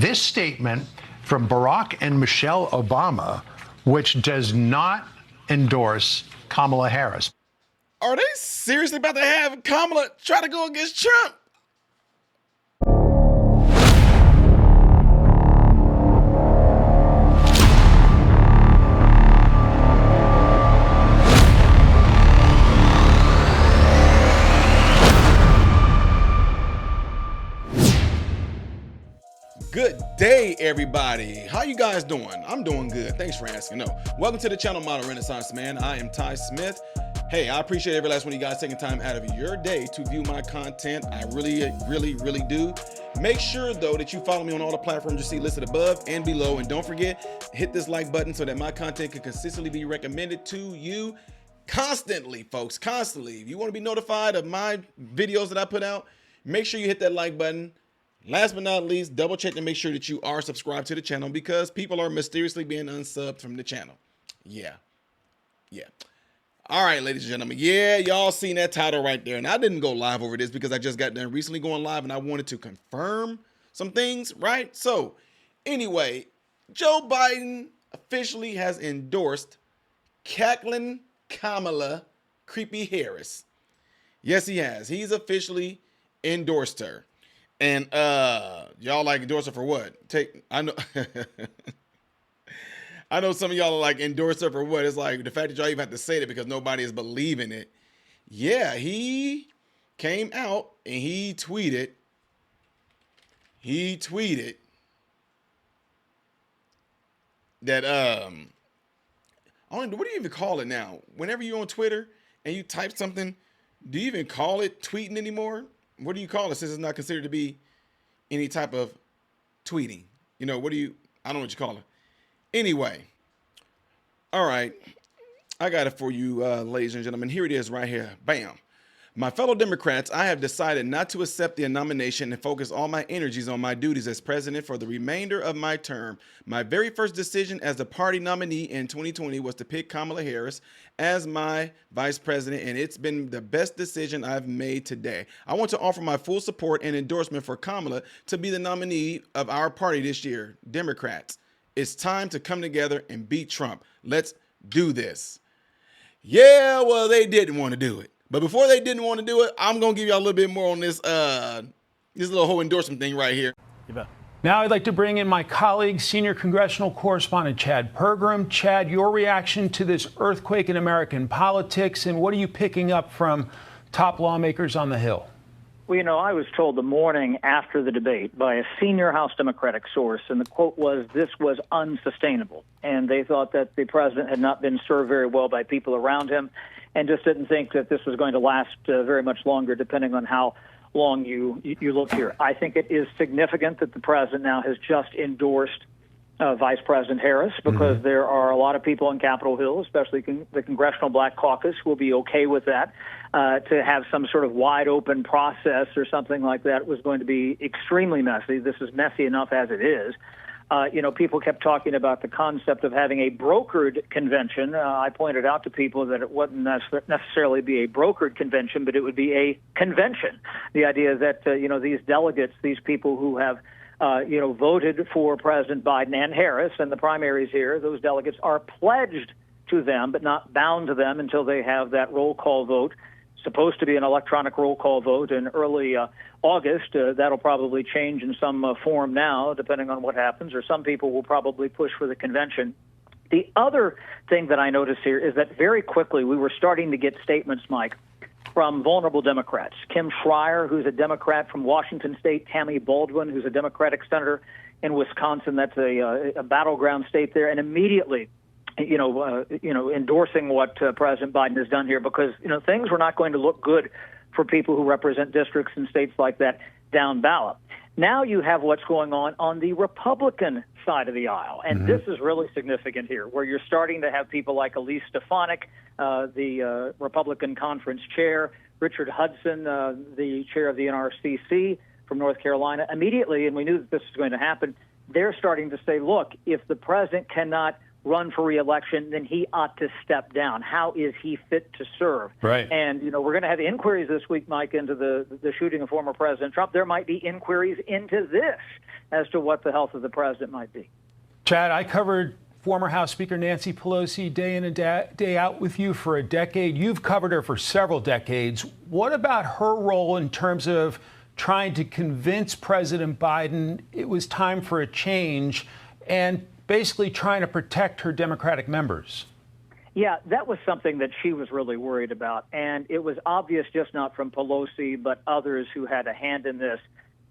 this statement from Barack and Michelle Obama, which does not endorse Kamala Harris. Are they seriously about to have Kamala try to go against Trump? Good day, everybody. How you guys doing? I'm doing good. Thanks for asking. Welcome to the channel Modern Renaissance Man. I am Ty Smith. Hey, I appreciate every last one of you guys taking time out of your day to view my content. I really do. Make sure, though, that you follow me on all the platforms you see listed above and below. And don't forget, hit this like button so that my content can consistently be recommended to you constantly, folks, constantly. If you want to be notified of my videos that I put out, make sure you hit that like button. Last but not least, double check to make sure that you are subscribed to the channel because people are mysteriously being unsubbed from the channel. Yeah. All right, ladies and gentlemen. Yeah, y'all seen that title right there. And I didn't go live over this because I just got done recently going live and I wanted to confirm some things, right? So anyway, Joe Biden officially has endorsed cackling Kamala Creepy Harris. Yes, he has. He's officially endorsed her. And y'all like endorse her for what? I know I know some of y'all are like endorse her for what? It's like the fact that y'all even have to say that because nobody is believing it. Yeah, he came out and he tweeted that what do you even call it now? Whenever you're on Twitter and you type something, do you even call it tweeting anymore? What do you call it since it's not considered to be any type of tweeting? I don't know what you call it. Anyway, all right, I got it for you, ladies and gentlemen. Here it is right here. Bam. My fellow Democrats, I have decided not to accept the nomination and focus all my energies on my duties as president for the remainder of my term. My very first decision as the party nominee in 2020 was to pick Kamala Harris as my vice president, and it's been the best decision I've made today. I want to offer my full support and endorsement for Kamala to be the nominee of our party this year. Democrats, it's time to come together and beat Trump. Let's do this. Yeah, well, they didn't want to do it. But before they didn't want to do it, I'm going to give you a little bit more on this little whole endorsement thing right here. You bet. Now I'd like to bring in my colleague, senior congressional correspondent Chad Pergram. Chad, your reaction to this earthquake in American politics, and what are you picking up from top lawmakers on the Hill? Well, I was told the morning after the debate by a senior House Democratic source, and the quote was, "This was unsustainable." And they thought that the president had not been served very well by people around him and just didn't think that this was going to last very much longer, depending on how long you look here. I think it is significant that the president now has just endorsed Vice President Harris because there are a lot of people on Capitol Hill, especially the Congressional Black Caucus, who will be okay with that. To have some sort of wide open process or something like that was going to be extremely messy. This is messy enough as it is. People kept talking about the concept of having a brokered convention. I pointed out to people that it wouldn't necessarily be a brokered convention, but it would be a convention. The idea that, these delegates, these people who have, voted for President Biden and Harris in the primaries here, those delegates are pledged to them, but not bound to them until they have that roll call vote. Supposed to be an electronic roll call vote in early August. That'll probably change in some form now, depending on what happens, or some people will probably push for the convention. The other thing that I noticed here is that very quickly we were starting to get statements, Mike, from vulnerable Democrats. Kim Schreier, who's a Democrat from Washington State, Tammy Baldwin, who's a Democratic senator in Wisconsin. That's a battleground state there. And immediately, endorsing what President Biden has done here because, things were not going to look good for people who represent districts in states like that down ballot. Now you have what's going on the Republican side of the aisle, and this is really significant here, where you're starting to have people like Elise Stefanik, the Republican conference chair, Richard Hudson, the chair of the NRCC from North Carolina, immediately, and we knew that this was going to happen, they're starting to say, look, if the president cannot run for re-election, then he ought to step down. How is he fit to serve? Right. And, we're going to have inquiries this week, Mike, into the shooting of former President Trump. There might be inquiries into this as to what the health of the president might be. Chad, I covered former House Speaker Nancy Pelosi day in and day out with you for a decade. You've covered her for several decades. What about her role in terms of trying to convince President Biden it was time for a change and basically trying to protect her Democratic members? Yeah, that was something that she was really worried about. And it was obvious, just not from Pelosi, but others who had a hand in this,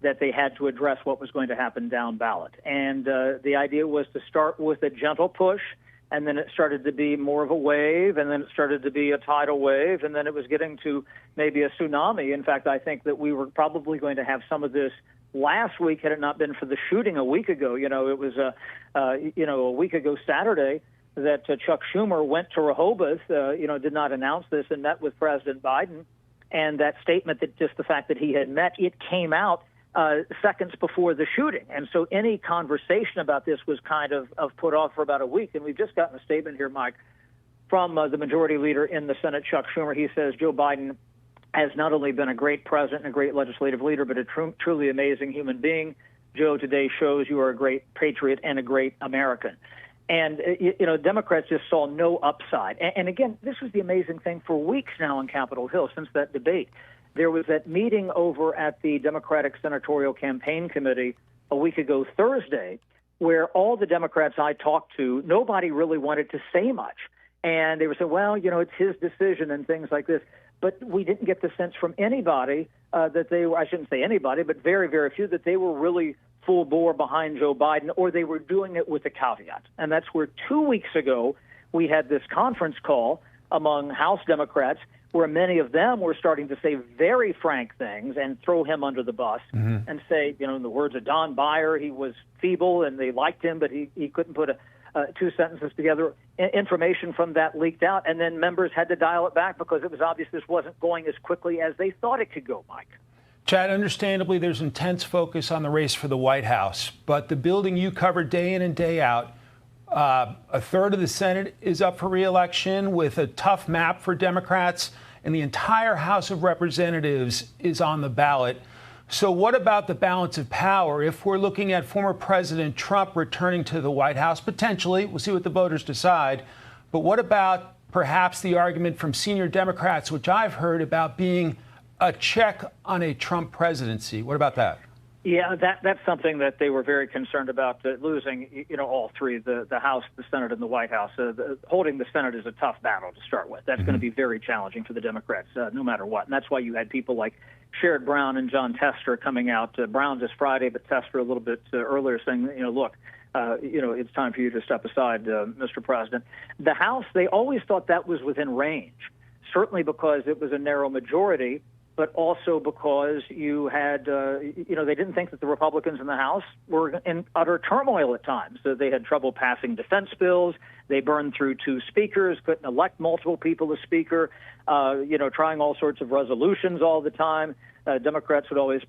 that they had to address what was going to happen down ballot. And the idea was to start with a gentle push, and then it started to be more of a wave, and then it started to be a tidal wave, and then it was getting to maybe a tsunami. In fact, I think that we were probably going to have some of this last week had it not been for the shooting a week ago. It was a week ago Saturday that Chuck Schumer went to Rehoboth, did not announce this, and met with President Biden. And that statement, that just the fact that he had met, it came out seconds before the shooting. And so any conversation about this was kind of put off for about a week. And we've just gotten a statement here, Mike, from the majority leader in the Senate, Chuck Schumer. He says Joe Biden has not only been a great president and a great legislative leader, but a truly amazing human being. Joe, today shows you are a great patriot and a great American. And, Democrats just saw no upside. And again, this was the amazing thing for weeks now on Capitol Hill since that debate. There was that meeting over at the Democratic Senatorial Campaign Committee a week ago Thursday, where all the Democrats I talked to, nobody really wanted to say much. And they were saying, well, it's his decision and things like this. But we didn't get the sense from anybody that they were, I shouldn't say anybody, but very, very few, that they were really full bore behind Joe Biden, or they were doing it with a caveat. And that's where 2 weeks ago we had this conference call among House Democrats where many of them were starting to say very frank things and throw him under the bus and say, in the words of Don Beyer, he was feeble and they liked him, but he couldn't put two sentences together. Information from that leaked out, and then members had to dial it back because it was obvious this wasn't going as quickly as they thought it could go, Mike. Chad, understandably, there's intense focus on the race for the White House, but the building you covered day in and day out, a third of the Senate is up for re-election with a tough map for Democrats, and the entire House of Representatives is on the ballot. So what about the balance of power? If we're looking at former President Trump returning to the White House, potentially, we'll see what the voters decide, but what about perhaps the argument from senior Democrats, which I've heard about being a check on a Trump presidency? What about that? Yeah, that's something that they were very concerned about, losing, all three, the House, the Senate, and the White House. Holding the Senate is a tough battle to start with. That's going to be very challenging for the Democrats, no matter what. And that's why you had people like Sherrod Brown and John Tester coming out. Brown just Friday, but Tester a little bit earlier, saying, look, it's time for you to step aside, Mr. President. The House, they always thought that was within range, certainly because it was a narrow majority, but also because you had, they didn't think that the Republicans in the House were in utter turmoil at times. So they had trouble passing defense bills. They burned through two speakers, couldn't elect multiple people as speaker, trying all sorts of resolutions all the time. Democrats would always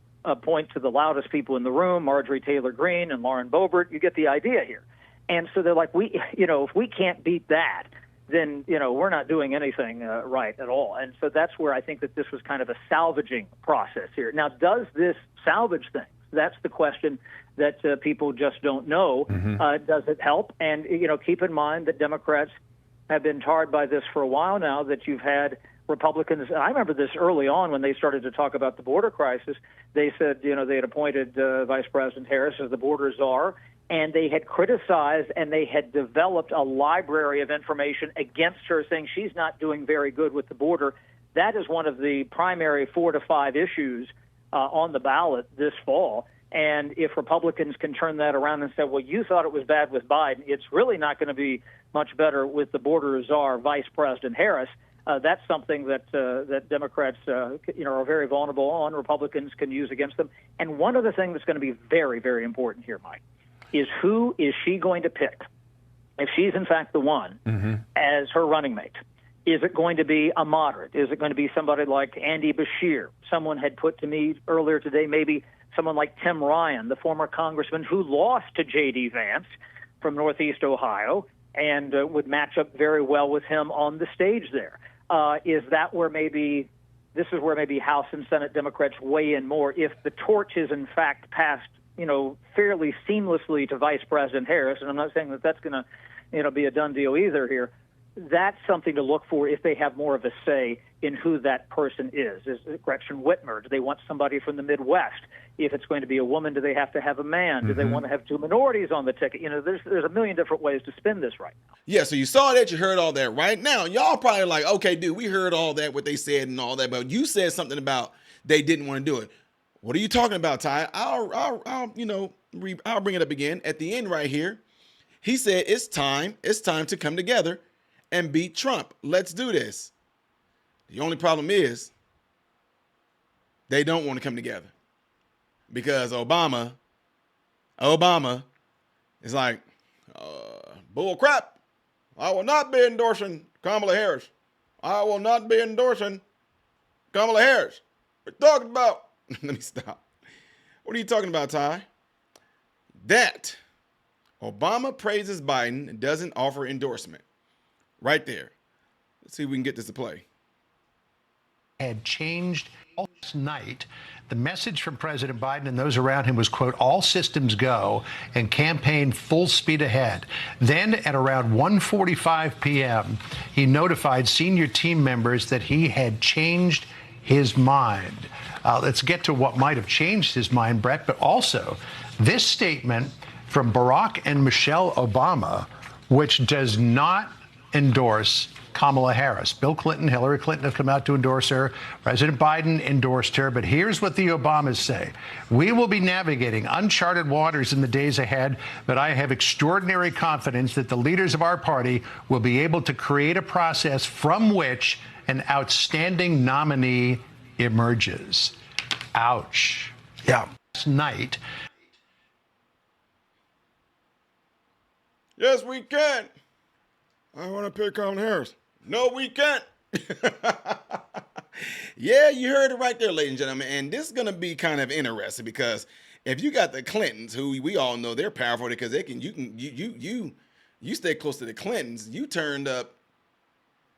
point to the loudest people in the room, Marjorie Taylor Greene and Lauren Boebert. You get the idea here. And so they're like, if we can't beat that, then, we're not doing anything right at all. And so that's where I think that this was kind of a salvaging process here. Now, does this salvage things? That's the question that people just don't know. Does it help? And, keep in mind that Democrats have been tarred by this for a while now, that you've had Republicans. I remember this early on when they started to talk about the border crisis. They said, they had appointed Vice President Harris as the border czar, and they had criticized and they had developed a library of information against her, saying she's not doing very good with the border. That is one of the primary 4 to 5 issues on the ballot this fall. And if Republicans can turn that around and say, well, you thought it was bad with Biden, it's really not going to be much better with the border czar, Vice President Harris. That's something that Democrats, are very vulnerable on. Republicans can use against them. And one other thing that's going to be very, very important here, Mike, is who is she going to pick? If she's, in fact, the one as her running mate, is it going to be a moderate? Is it going to be somebody like Andy Beshear? Someone had put to me earlier today, maybe someone like Tim Ryan, the former congressman who lost to J.D. Vance from Northeast Ohio. and would match up very well with him on the stage there. Is that where maybe this is where maybe House and Senate Democrats weigh in more if the torch is in fact passed, fairly seamlessly to Vice President Harris? And I'm not saying that that's going to, be a done deal either here. That's something to look for if they have more of a say in who that person is. Is it Gretchen Whitmer? Do they want somebody from the Midwest? If it's going to be a woman, do they have to have a man? Do they want to have two minorities on the ticket? There's a million different ways to spin this right now. Yeah, so you saw that, you heard all that. Right now, y'all probably like, okay, dude, we heard all that, what they said and all that, but you said something about they didn't want to do it. What are you talking about, Ty? I'll bring it up again at the end right here. He said it's time to come together and beat Trump. Let's do this. The only problem is they don't want to come together because Obama is like, bull crap. I will not be endorsing Kamala Harris. I will not be endorsing Kamala Harris. We're talking about, let me stop. What are you talking about, Ty? That Obama praises Biden and doesn't offer endorsement. Right there. Let's see if we can get this to play. Had changed last night. The message from President Biden and those around him was, quote, all systems go and campaign full speed ahead. Then at around 1:45 p.m., he notified senior team members that he had changed his mind. Let's get to what might have changed his mind, Brett, but also this statement from Barack and Michelle Obama, which does not endorse Kamala Harris. Bill Clinton, Hillary Clinton have come out to endorse her. President Biden endorsed her. But here's what the Obamas say. We will be navigating uncharted waters in the days ahead, but I have extraordinary confidence that the leaders of our party will be able to create a process from which an outstanding nominee emerges. Ouch. Yeah. Last night. Yes, we can. I want to pick Kamala Harris. No, we can't. Yeah, you heard it right there, ladies and gentlemen. And this is going to be kind of interesting because if you got the Clintons, who we all know they're powerful because you stay close to the Clintons, you turned up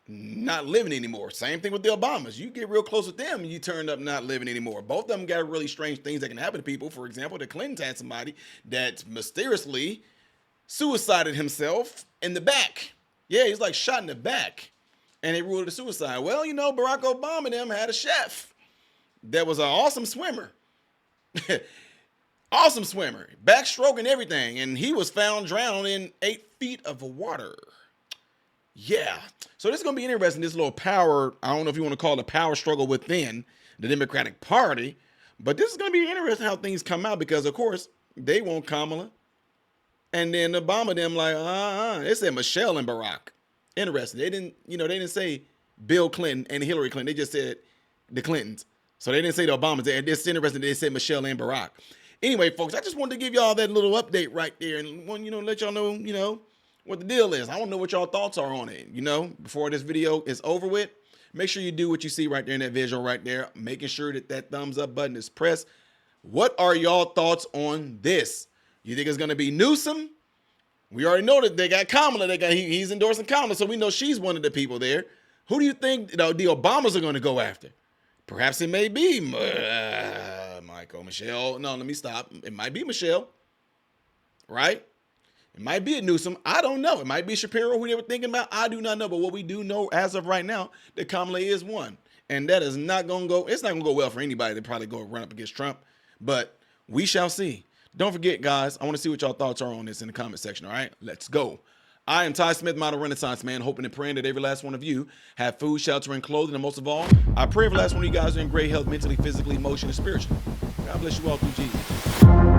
not living anymore. Same thing with the Obamas. You get real close with them, you turned up not living anymore. Both of them got really strange things that can happen to people. For example, the Clintons had somebody that mysteriously suicided himself in the back. Yeah, he's like shot in the back, and they ruled it a suicide. Well, Barack Obama and them had a chef that was an awesome swimmer. Awesome swimmer, backstroke and everything, and he was found drowned in 8 feet of water. Yeah, so this is going to be interesting, this little power, I don't know if you want to call it a power struggle within the Democratic Party, but this is going to be interesting how things come out because, of course, they want Kamala. And then Obama, them like, They said Michelle and Barack. Interesting. They didn't say Bill Clinton and Hillary Clinton. They just said the Clintons. So they didn't say the Obamas. It's interesting. They said Michelle and Barack. Anyway, folks, I just wanted to give y'all that little update right there and let y'all know, what the deal is. I want to know what y'all thoughts are on it. Before this video is over with, make sure you do what you see right there in that visual right there, making sure that thumbs up button is pressed. What are y'all thoughts on this? You think it's going to be Newsom? We already know that they got Kamala. He's endorsing Kamala, so we know she's one of the people there. Who do you think the Obamas are going to go after? Perhaps it may be Michelle. No, let me stop. It might be Michelle, right? It might be a Newsom. I don't know. It might be Shapiro, who they were thinking about. I do not know. But what we do know as of right now, that Kamala is one. And that is not going to go, it's not going to go well for anybody to probably go run up against Trump. But we shall see. Don't forget, guys, I want to see what y'all thoughts are on this in the comment section, all right? Let's go. I am Ty Smith, Model Renaissance Man, hoping and praying that every last one of you have food, shelter, and clothing, and most of all, I pray every last one of you guys are in great health, mentally, physically, emotionally, and spiritually. God bless you all through Jesus.